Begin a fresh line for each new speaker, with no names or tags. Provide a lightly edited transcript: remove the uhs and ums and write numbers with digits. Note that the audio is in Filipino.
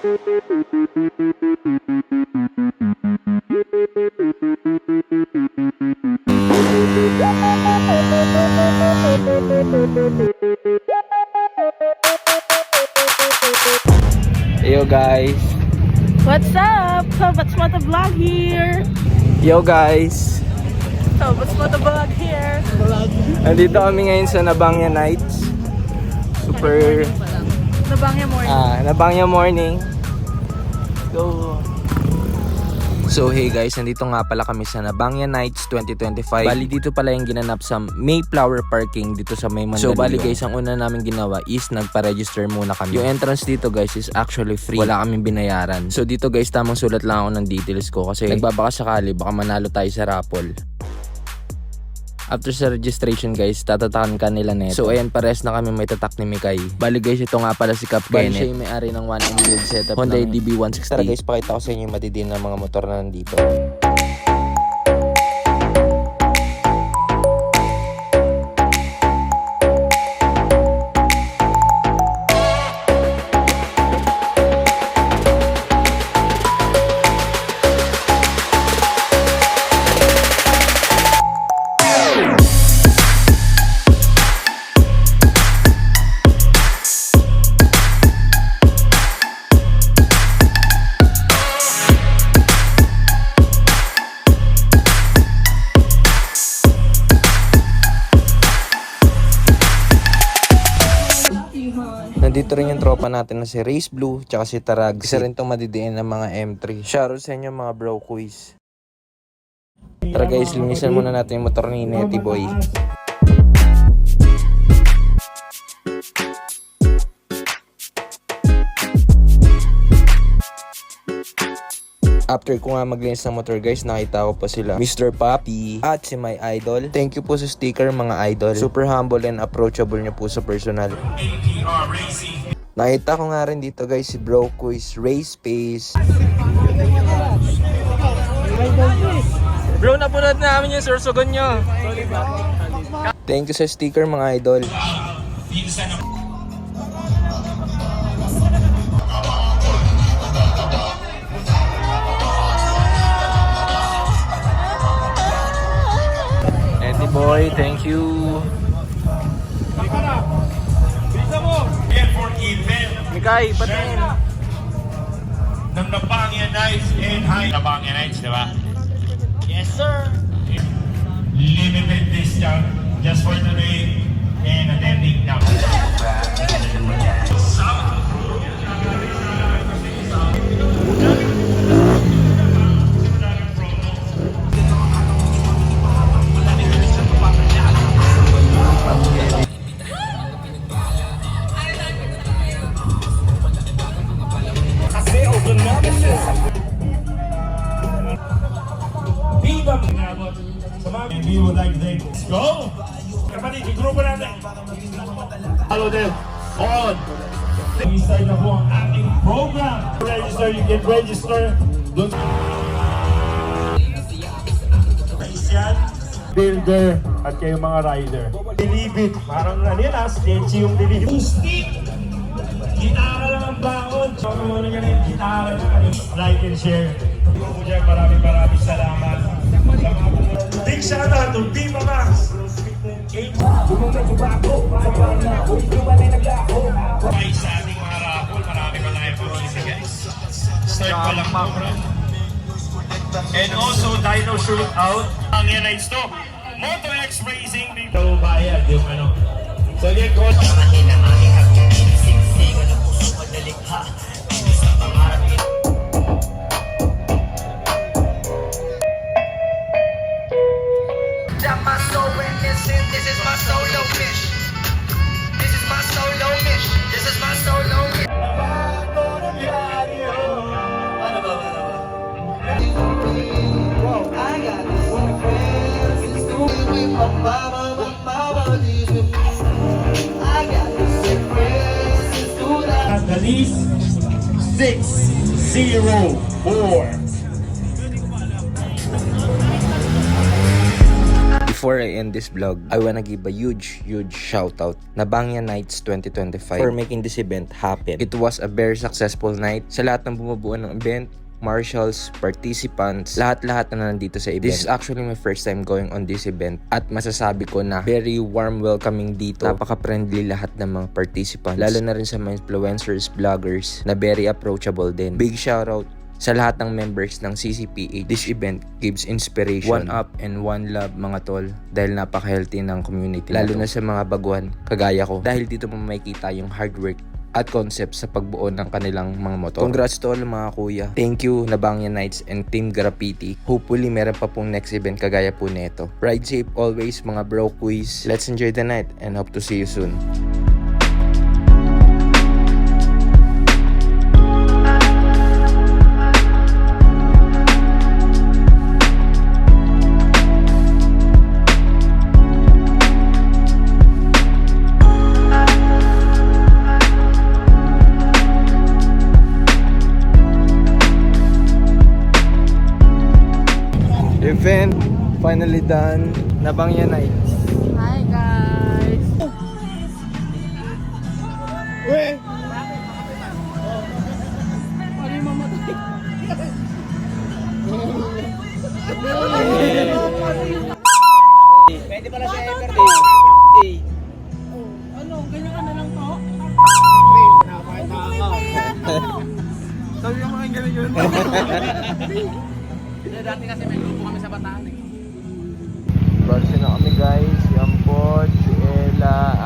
Yo guys.
What's up? So, what's what the vlog here?
Yo guys.
So, what's what the vlog here?
Andito kami ngayon sa Nabangya Nights. Super
Nabangya morning.
Nabangya morning. So hey guys, nandito nga pala kami sa Nabangya Nights 2025. Bali dito pala yung ginanap sa Mayflower Parking dito sa May Mandaluyong. So bali guys, ang una namin ginawa is nagpa-register muna kami. Yung entrance dito guys is actually free. Wala kaming binayaran. So dito guys, tamang sulat lang ako ng details ko kasi nagbabaka sakali baka manalo tayo sa raffle. After sa registration guys, tatatakan ka nila neto. So ayan, pares na kami may tatak ni Mikay. Bali guys, ito nga pala si Cap Kenneth. Bali siya yung may-ari ng 1M build setup Hyundai DB160. Tara guys, pakita ko sa inyo yung madidiin ng mga motor na nandito. Nandito rin yung tropa natin na si Race Blue tsaka si Tarag. Isa rin itong madidiin ng mga M3. Shoutout sa inyo mga bro quiz. Tara guys, linisan muna natin yung motor ni Netty Boy. After ko nga maglinis ng motor guys, nakita ko pa sila Mr. Papi at si my idol. Thank you po sa sticker mga idol. Super humble and approachable nyo po sa personal. Nakita ko nga rin dito guys si Bro Quiz Race Pace.
Bro, napulad namin yung sursugon nyo.
Thank you sa sticker mga idol.
Boy, thank you. Mikay, patingin.
Ng Nabangya Nights and High Nabangya Nights, di ba?
Yes, sir.
Limited discount just for today and attending now. We would like to thank you. Go! Kapatid, igrupo natin. Follow them on. I-start na po ang ating program. Register, you can register. Yan, builder at kayo mga rider. Believe it. Parang ano yan sketchy yung believe it. Stick! Gitara lang ang baon. So, kung ano yan yung gitara lang. Like and share. Maraming salamat. Big shout out to Viva Max. Ay, sa ating mga raffle, marami pa tayo pamili guys. Start pa lang po, bro. And also, Dino Shootout. Ang yan ay ito. Moto X Racing dito. Bayad yung ano. So, yan ko.
This is my solo mission. This is my solo mission. This is my solo mission. I got some friends with my mama, I got some friends who
At the least 604.
Before I end this vlog, I wanna give a huge shout out na Bangyan Nights 2025 for making this event happen. It was a very successful night. Sa lahat ng bumubuo ng event, marshals, participants, lahat-lahat na nandito sa event. This is actually my first time going on this event at masasabi ko na very warm welcoming dito. Napaka-friendly lahat ng mga participants. Lalo na rin sa mga influencers, vloggers na very approachable din. Big shoutout sa lahat ng members ng CCPH. This event gives inspiration, one up and one love mga tol, dahil napaka-healthy ng community. Lalo na sa mga baguhan kagaya ko, dahil dito mo makikita yung hard work at concept sa pagbuo ng kanilang mga motor. Congrats to all mga kuya. Thank you na Bangyan Nights and Team Graffiti. Hopefully meron pa pong next event kagaya po nito. Ride safe always mga bro quiz. Let's enjoy the night and hope to see you soon. Event finally done na Bangyan Nights.
Hi guys. Ano yung mamatay?
Pwede pala siya everyday.
Ano, ganyan ka na lang to?
Sabi mo ang galing yun. Dati kasi may grupo kami sa Bataan eh.
Base na kami guys. Si Ampot, si Ella,